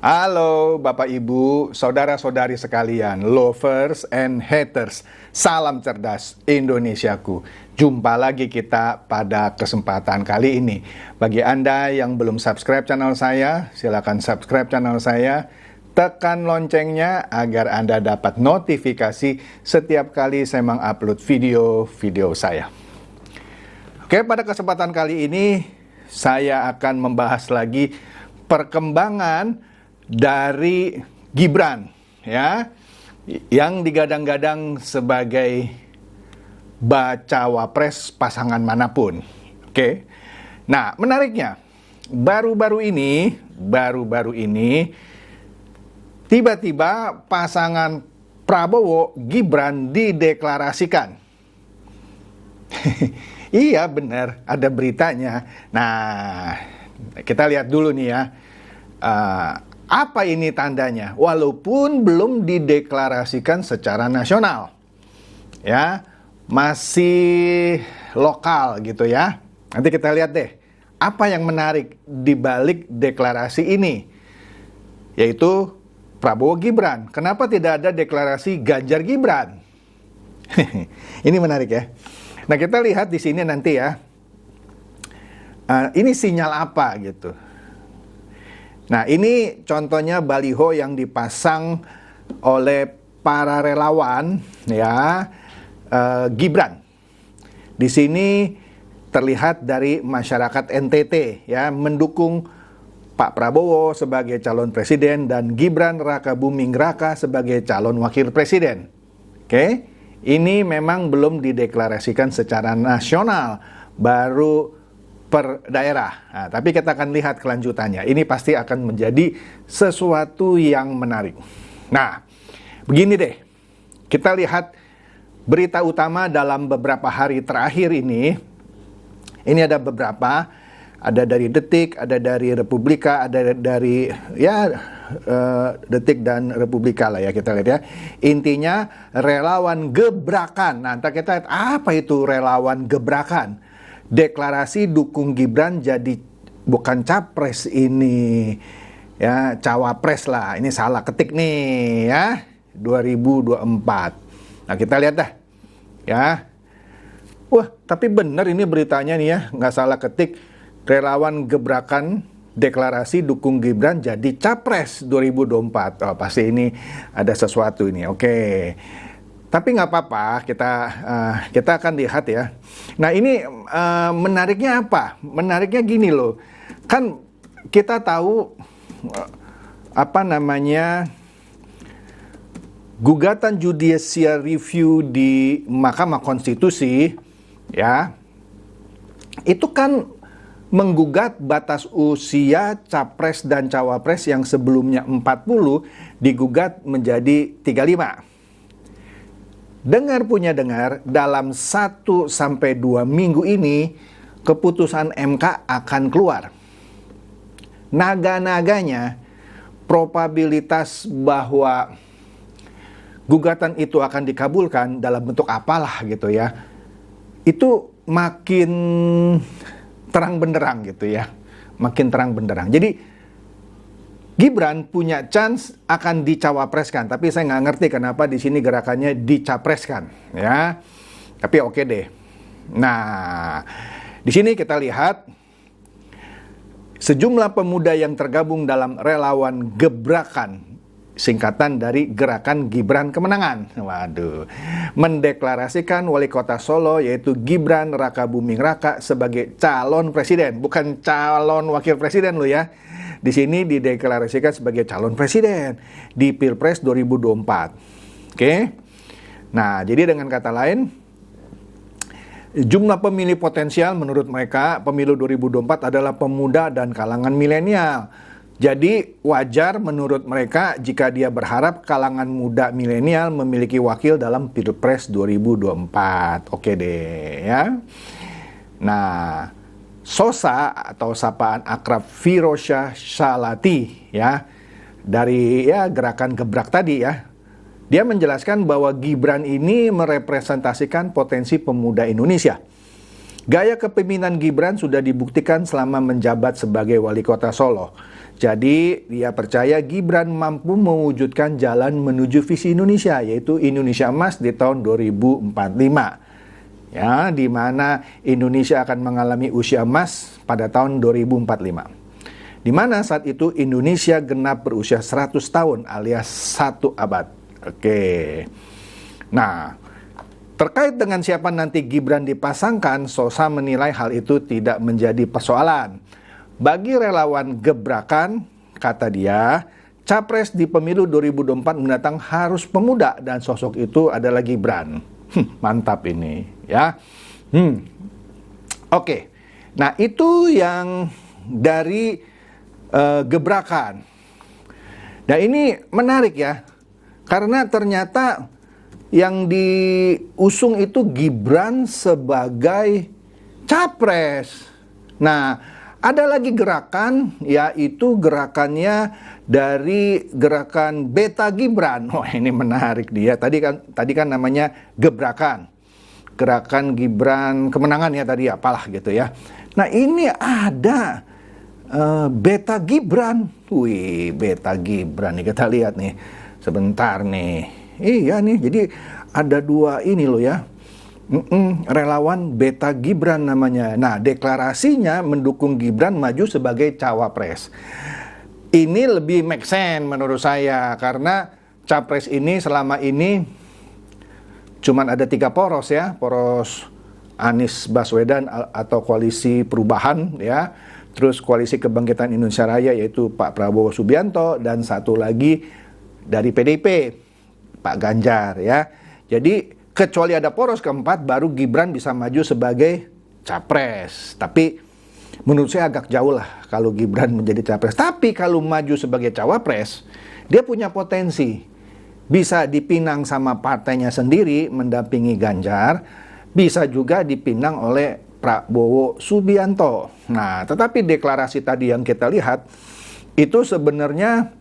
Halo Bapak Ibu, saudara-saudari sekalian, lovers and haters. Salam cerdas Indonesiaku. Jumpa lagi kita pada kesempatan kali ini. Bagi Anda yang belum subscribe channel saya, silakan subscribe channel saya. Tekan loncengnya agar Anda dapat notifikasi setiap kali saya mengupload video-video saya. Oke, pada kesempatan kali ini saya akan membahas lagi perkembangan dari Gibran, ya, yang digadang-gadang sebagai bacawa pres pasangan manapun. Oke. Nah, menariknya baru-baru ini tiba-tiba pasangan Prabowo Gibran dideklarasikan. Iya, benar, ada beritanya. Nah, kita lihat dulu nih ya. Apa ini tandanya? Walaupun belum dideklarasikan secara nasional, ya, masih lokal gitu ya. Nanti kita lihat deh, apa yang menarik di balik deklarasi ini, yaitu Prabowo Gibran. Kenapa tidak ada deklarasi Ganjar Gibran? Ini menarik ya. Nah, kita lihat di sini nanti ya. Ini sinyal apa gitu? Nah, ini contohnya baliho yang dipasang oleh para relawan ya, Gibran. Di sini terlihat dari masyarakat NTT ya, mendukung Pak Prabowo sebagai calon presiden dan Gibran Rakabuming Raka sebagai calon wakil presiden. Oke, ini memang belum dideklarasikan secara nasional, baru per daerah. Nah, tapi kita akan lihat kelanjutannya. Ini pasti akan menjadi sesuatu yang menarik. Nah, begini deh. Kita lihat berita utama dalam beberapa hari terakhir ini. Ini ada beberapa. Ada dari Detik, ada dari Republika, ada dari Detik dan Republika lah ya, kita lihat ya. Intinya relawan gebrakan. Nah, ntar kita lihat apa itu relawan gebrakan. Deklarasi dukung Gibran jadi bukan capres ini ya, cawapres lah. Ini salah ketik nih ya, 2024. Nah, kita lihat dah ya. Wah, tapi bener ini beritanya nih ya, nggak salah ketik. Relawan gebrakan deklarasi dukung Gibran jadi capres 2024. Oh, pasti ini ada sesuatu ini. Oke. Tapi nggak apa-apa, kita akan lihat ya. Nah, ini menariknya apa? Menariknya gini loh. Kan kita tahu gugatan judicial review di Mahkamah Konstitusi ya. Itu kan menggugat batas usia capres dan cawapres yang sebelumnya 40 digugat menjadi 35. Dengar punya dengar, dalam 1-2 minggu ini keputusan MK akan keluar. Naga-naganya probabilitas bahwa gugatan itu akan dikabulkan dalam bentuk apalah gitu ya, itu makin terang benderang gitu ya, makin terang benderang. Jadi Gibran punya chance akan dicawapreskan, tapi saya nggak ngerti kenapa di sini gerakannya dicapreskan, ya. Tapi oke deh. Nah, di sini kita lihat sejumlah pemuda yang tergabung dalam relawan gebrakan, singkatan dari Gerakan Gibran Kemenangan. Waduh, mendeklarasikan wali kota Solo yaitu Gibran Rakabuming Raka sebagai calon presiden, bukan calon wakil presiden lo ya. Di sini dideklarasikan sebagai calon presiden di Pilpres 2024. Oke. Nah, jadi dengan kata lain, jumlah pemilih potensial menurut mereka pemilu 2024 adalah pemuda dan kalangan milenial. Jadi wajar menurut mereka jika dia berharap kalangan muda milenial memiliki wakil dalam Pilpres 2024. Oke deh ya. Nah, Sosa atau sapaan akrab Firosyah Salati ya, dari ya gerakan gebrak tadi ya. Dia menjelaskan bahwa Gibran ini merepresentasikan potensi pemuda Indonesia Gaya kepemimpinan Gibran sudah dibuktikan selama menjabat sebagai wali kota Solo. Jadi dia percaya Gibran mampu mewujudkan jalan menuju visi Indonesia, yaitu Indonesia Emas di tahun 2045. Ya, di mana Indonesia akan mengalami usia emas pada tahun 2045. Di mana saat itu Indonesia genap berusia 100 tahun alias 1 abad. Oke. Nah, terkait dengan siapa nanti Gibran dipasangkan, Sosa menilai hal itu tidak menjadi persoalan. Bagi relawan gebrakan, kata dia, capres di pemilu 2024 mendatang harus pemuda dan sosok itu adalah Gibran. Mantap ini, ya. Oke. Nah, itu yang dari gebrakan. Nah, ini menarik ya. Karena ternyata yang diusung itu Gibran sebagai capres. Nah, ada lagi gerakan, yaitu gerakannya dari gerakan Beta Gibran. Oh, ini menarik dia. Tadi kan namanya gebrakan. Gerakan Gibran kemenangan ya tadi, apalah gitu ya. Nah, ini ada Beta Gibran. Wih, Beta Gibran nih, kita lihat nih. Sebentar nih. Iya nih, jadi ada dua ini loh ya. Relawan Beta Gibran namanya. Nah, deklarasinya mendukung Gibran maju sebagai cawapres. Ini lebih make sense menurut saya, karena capres ini selama ini cuman ada 3 poros ya, poros Anies Baswedan atau koalisi perubahan ya, terus koalisi kebangkitan Indonesia Raya yaitu Pak Prabowo Subianto, dan satu lagi dari PDIP Pak Ganjar ya. Jadi kecuali ada poros keempat, baru Gibran bisa maju sebagai capres. Tapi menurut saya agak jauh lah kalau Gibran menjadi capres. Tapi kalau maju sebagai cawapres, dia punya potensi. Bisa dipinang sama partainya sendiri mendampingi Ganjar, bisa juga dipinang oleh Prabowo Subianto. Nah, tetapi deklarasi tadi yang kita lihat, itu sebenarnya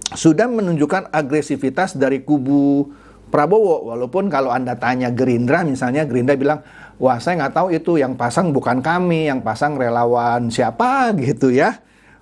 sudah menunjukkan agresivitas dari kubu Prabowo. Walaupun kalau Anda tanya Gerindra misalnya, Gerindra bilang, wah saya nggak tahu itu, yang pasang bukan kami, yang pasang relawan siapa gitu ya.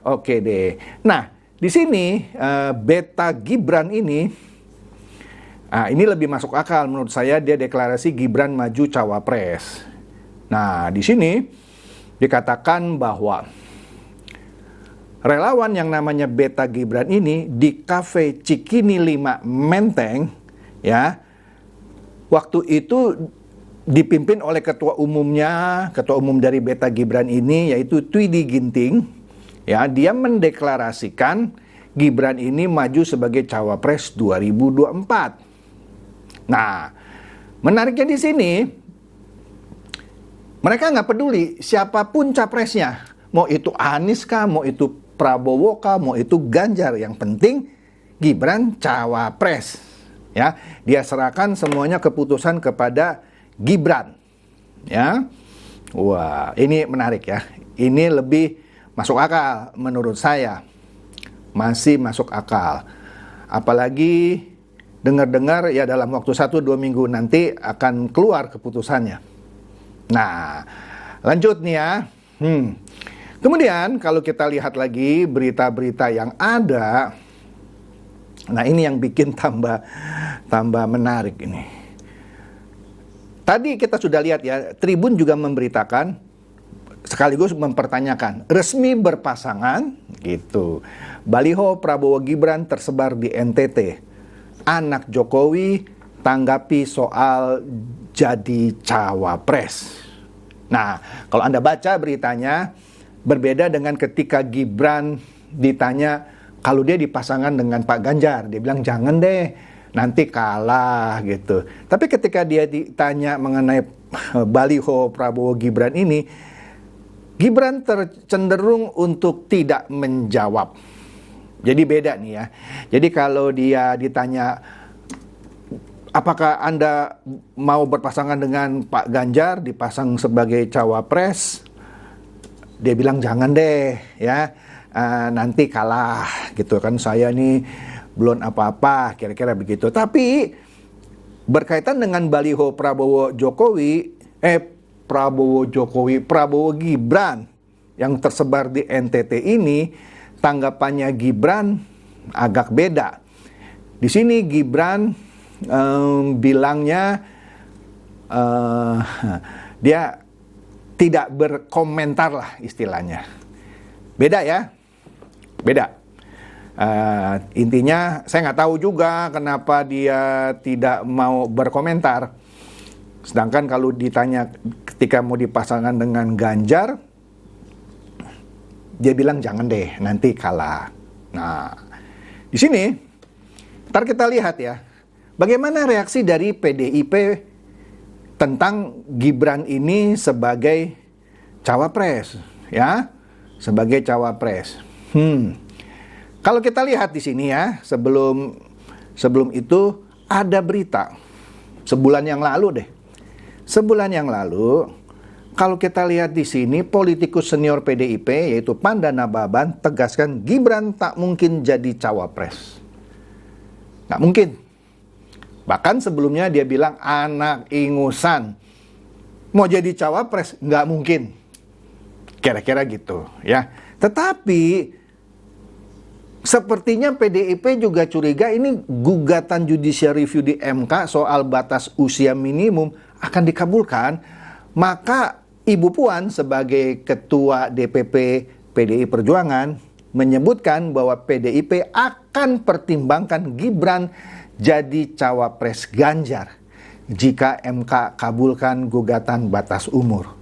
Oke deh. Nah, di sini Beta Gibran ini lebih masuk akal menurut saya. Dia deklarasi Gibran maju cawapres. Nah, di sini dikatakan bahwa relawan yang namanya Beta Gibran ini di Cafe Cikini 5 Menteng ya, waktu itu dipimpin oleh ketua umum dari Beta Gibran ini, yaitu Twidi Ginting ya. Dia mendeklarasikan Gibran ini maju sebagai cawapres 2024. Nah, menariknya di sini, mereka nggak peduli siapapun capresnya, mau itu Anies kah, mau itu Prabowo kah, mau itu Ganjar, yang penting Gibran cawapres. Ya, dia serahkan semuanya keputusan kepada Gibran. Ya. Wah, ini menarik ya. Ini lebih masuk akal menurut saya. Masih masuk akal. Apalagi dengar-dengar ya dalam waktu 1-2 minggu nanti akan keluar keputusannya. Nah, lanjut nih ya. Kemudian kalau kita lihat lagi berita-berita yang ada, nah ini yang bikin tambah menarik ini. Tadi kita sudah lihat ya, Tribun juga memberitakan sekaligus mempertanyakan resmi berpasangan gitu. Baliho Prabowo Gibran tersebar di NTT. Anak Jokowi tanggapi soal jadi cawapres. Nah, kalau Anda baca beritanya, berbeda dengan ketika Gibran ditanya kalau dia dipasangkan dengan Pak Ganjar, dia bilang jangan deh, nanti kalah gitu. Tapi ketika dia ditanya mengenai baliho Prabowo Gibran ini, Gibran tercenderung untuk tidak menjawab. Jadi beda nih ya. Jadi kalau dia ditanya, apakah Anda mau berpasangan dengan Pak Ganjar, dipasang sebagai cawapres? Dia bilang jangan deh ya. Nanti kalah gitu kan, saya nih belum apa-apa, kira-kira begitu. Tapi berkaitan dengan baliho Prabowo Prabowo Jokowi, Prabowo Gibran yang tersebar di NTT ini, tanggapannya Gibran agak beda. Di sini Gibran bilangnya dia tidak berkomentar lah istilahnya. Beda ya, beda. Intinya saya nggak tahu juga kenapa dia tidak mau berkomentar. Sedangkan kalau ditanya ketika mau dipasangkan dengan Ganjar, dia bilang jangan deh, nanti kalah. Nah, di sini, ntar kita lihat ya, bagaimana reaksi dari PDIP tentang Gibran ini sebagai cawapres, ya, sebagai cawapres. Kalau kita lihat di sini ya, sebelum itu ada berita sebulan yang lalu deh. Sebulan yang lalu, kalau kita lihat di sini, politikus senior PDIP yaitu Pandana Baban tegaskan Gibran tak mungkin jadi cawapres. Nggak mungkin. Bahkan sebelumnya dia bilang anak ingusan mau jadi cawapres nggak mungkin. Kira-kira gitu ya. Tetapi sepertinya PDIP juga curiga ini gugatan judicial review di MK soal batas usia minimum akan dikabulkan. Maka Ibu Puan sebagai Ketua DPP PDI Perjuangan menyebutkan bahwa PDIP akan pertimbangkan Gibran jadi cawapres Ganjar jika MK kabulkan gugatan batas umur.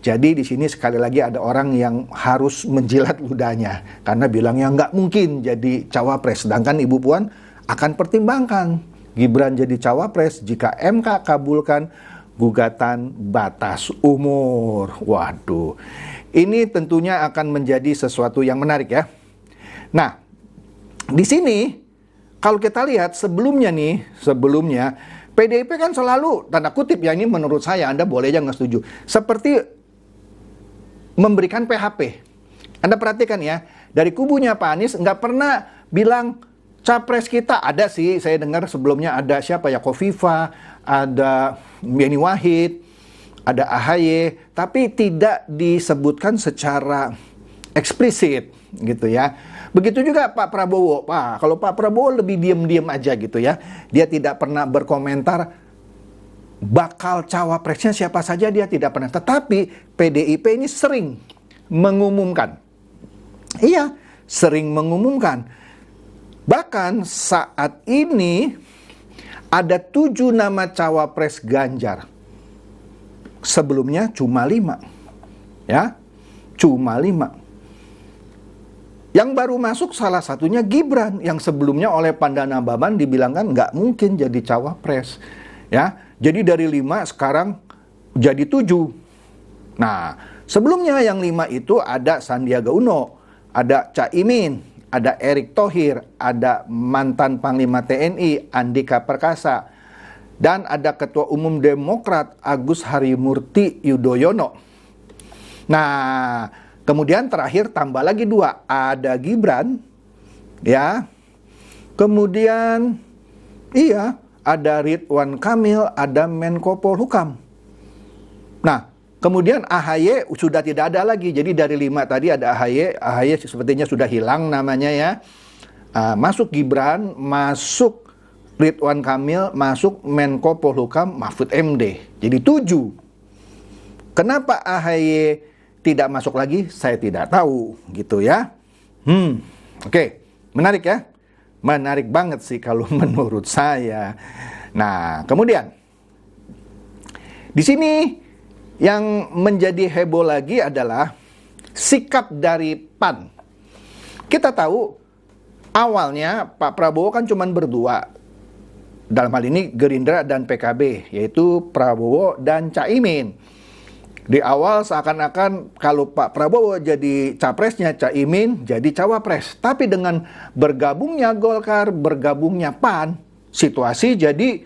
Jadi di sini sekali lagi ada orang yang harus menjilat ludahnya karena bilangnya nggak mungkin jadi cawapres. Sedangkan Ibu Puan akan pertimbangkan Gibran jadi cawapres jika MK kabulkan gugatan batas umur. Waduh, ini tentunya akan menjadi sesuatu yang menarik ya. Nah, di sini kalau kita lihat sebelumnya PDIP kan selalu tanda kutip ya, ini menurut saya, Anda boleh aja nggak setuju, seperti memberikan PHP. Anda perhatikan ya, dari kubunya Pak Anies nggak pernah bilang capres kita. Ada sih, saya dengar sebelumnya ada siapa ya, Kofifa, ada Yeni Wahid, ada AHY, tapi tidak disebutkan secara eksplisit gitu ya. Begitu juga Pak Prabowo. Kalau Pak Prabowo lebih diam-diam aja gitu ya. Dia tidak pernah berkomentar bakal cawapresnya siapa saja, dia tidak pernah. Tetapi PDIP ini sering mengumumkan. Iya, sering mengumumkan. Bahkan saat ini ada 7 nama cawapres Ganjar. Sebelumnya cuma 5. Ya, cuma 5. Yang baru masuk salah satunya Gibran, yang sebelumnya oleh Pandana Baban dibilangkan nggak mungkin jadi cawapres. Ya, jadi dari 5 sekarang jadi 7. Nah, sebelumnya yang 5 itu ada Sandiaga Uno, ada Caimin, ada Erick Thohir, ada mantan Panglima TNI Andika Perkasa, dan ada Ketua Umum Demokrat Agus Harimurti Yudhoyono. Nah, kemudian terakhir tambah lagi 2, ada Gibran, ya. Kemudian ada Ridwan Kamil, ada Menko Polhukam. Nah, kemudian AHY sudah tidak ada lagi. Jadi dari 5 tadi ada AHY sepertinya sudah hilang namanya ya. Masuk Gibran, masuk Ridwan Kamil, masuk Menko Polhukam Mahfud MD. Jadi 7. Kenapa AHY tidak masuk lagi? Saya tidak tahu gitu ya. Oke, menarik ya. Menarik banget sih kalau menurut saya. Nah, kemudian di sini yang menjadi heboh lagi adalah sikap dari PAN. Kita tahu awalnya Pak Prabowo kan cuma berdua. Dalam hal ini Gerindra dan PKB, yaitu Prabowo dan Caimin. Di awal seakan-akan kalau Pak Prabowo jadi capresnya, Caimin jadi cawapres. Tapi dengan bergabungnya Golkar, bergabungnya PAN, situasi jadi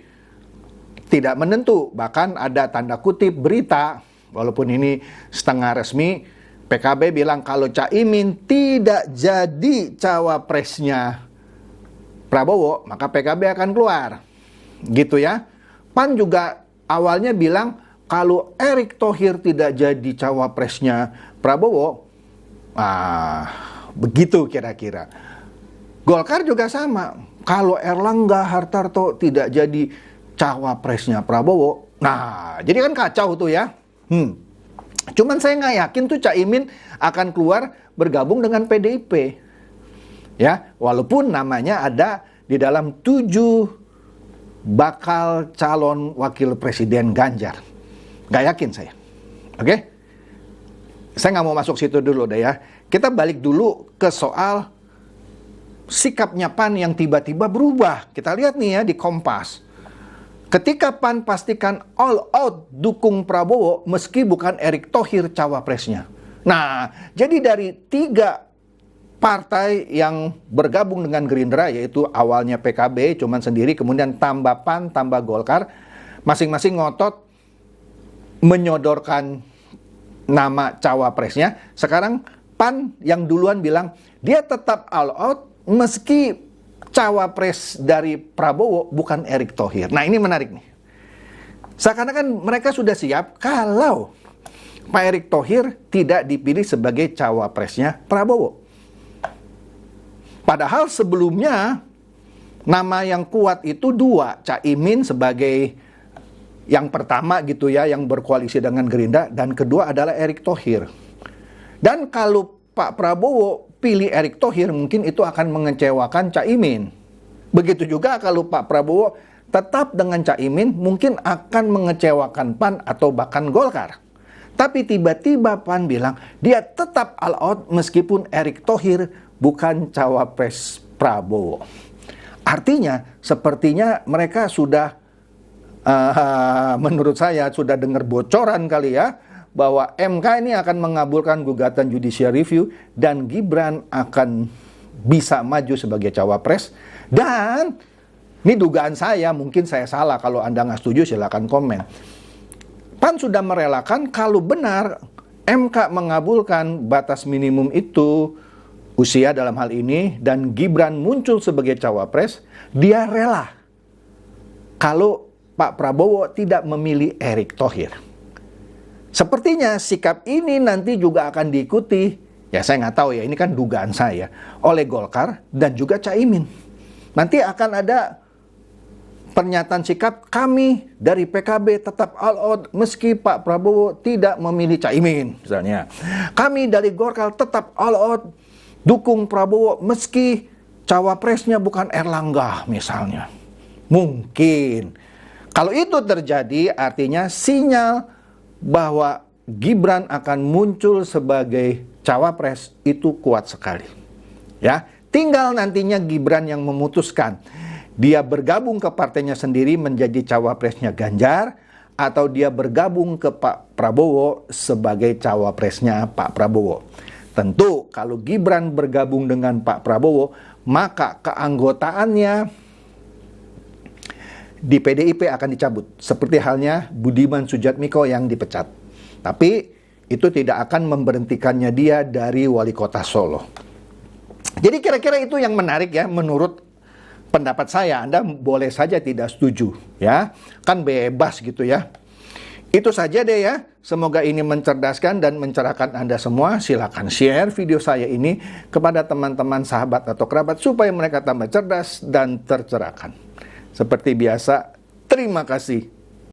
tidak menentu. Bahkan ada tanda kutip berita, walaupun ini setengah resmi, PKB bilang kalau Caimin tidak jadi cawapresnya Prabowo, maka PKB akan keluar. Gitu ya. PAN juga awalnya bilang kalau Erick Thohir tidak jadi cawapresnya Prabowo, begitu kira-kira. Golkar juga sama. Kalau Erlangga Hartarto tidak jadi cawapresnya Prabowo, nah jadi kan kacau tuh ya. Cuman saya nggak yakin tuh Caimin akan keluar bergabung dengan PDIP. Ya, walaupun namanya ada di dalam 7 bakal calon wakil presiden Ganjar. Nggak yakin saya. Oke? Saya nggak mau masuk situ dulu deh ya. Kita balik dulu ke soal sikapnya PAN yang tiba-tiba berubah. Kita lihat nih ya di Kompas. Ketika PAN pastikan all out dukung Prabowo meski bukan Erick Thohir cawapresnya. Nah, jadi dari 3 partai yang bergabung dengan Gerindra, yaitu awalnya PKB cuman sendiri, kemudian tambah PAN, tambah Golkar, masing-masing ngotot menyodorkan nama cawapresnya. Sekarang PAN yang duluan bilang dia tetap all out meski cawapres dari Prabowo bukan Erick Thohir. Nah, ini menarik nih. Seakan-akan mereka sudah siap kalau Pak Erick Thohir tidak dipilih sebagai cawapresnya Prabowo. Padahal sebelumnya nama yang kuat itu 2, Caimin sebagai yang pertama gitu ya, yang berkoalisi dengan Gerindra, dan kedua adalah Erick Thohir. Dan kalau Pak Prabowo pilih Erick Thohir, mungkin itu akan mengecewakan Caimin. Begitu juga kalau Pak Prabowo tetap dengan Caimin, mungkin akan mengecewakan PAN atau bahkan Golkar. Tapi tiba-tiba PAN bilang dia tetap all out meskipun Erick Thohir bukan cawapres Prabowo. Artinya, sepertinya mereka sudah, menurut saya, sudah dengar bocoran kali ya, bahwa MK ini akan mengabulkan gugatan judicial review dan Gibran akan bisa maju sebagai cawapres. Dan, ini dugaan saya, mungkin saya salah, kalau Anda nggak setuju silakan komen. PAN sudah merelakan kalau benar MK mengabulkan batas minimum itu, usia dalam hal ini, dan Gibran muncul sebagai cawapres, dia rela kalau Pak Prabowo tidak memilih Erick Thohir. Sepertinya sikap ini nanti juga akan diikuti, ya saya nggak tahu ya, ini kan dugaan saya, oleh Golkar dan juga Caimin. Nanti akan ada pernyataan sikap kami dari PKB tetap all out meski Pak Prabowo tidak memilih Caimin, misalnya. Kami dari Golkar tetap all out dukung Prabowo meski cawapresnya bukan Erlangga misalnya. Mungkin. Kalau itu terjadi artinya sinyal bahwa Gibran akan muncul sebagai cawapres itu kuat sekali. Ya, tinggal nantinya Gibran yang memutuskan dia bergabung ke partainya sendiri menjadi cawapresnya Ganjar atau dia bergabung ke Pak Prabowo sebagai cawapresnya Pak Prabowo. Tentu kalau Gibran bergabung dengan Pak Prabowo, maka keanggotaannya di PDIP akan dicabut. Seperti halnya Budiman Sujatmiko yang dipecat. Tapi itu tidak akan memberhentikannya dia dari wali kota Solo. Jadi kira-kira itu yang menarik ya menurut pendapat saya. Anda boleh saja tidak setuju ya. Kan bebas gitu ya. Itu saja deh ya. Semoga ini mencerdaskan dan mencerahkan Anda semua. Silakan share video saya ini kepada teman-teman, sahabat atau kerabat supaya mereka tambah cerdas dan tercerahkan. Seperti biasa, terima kasih.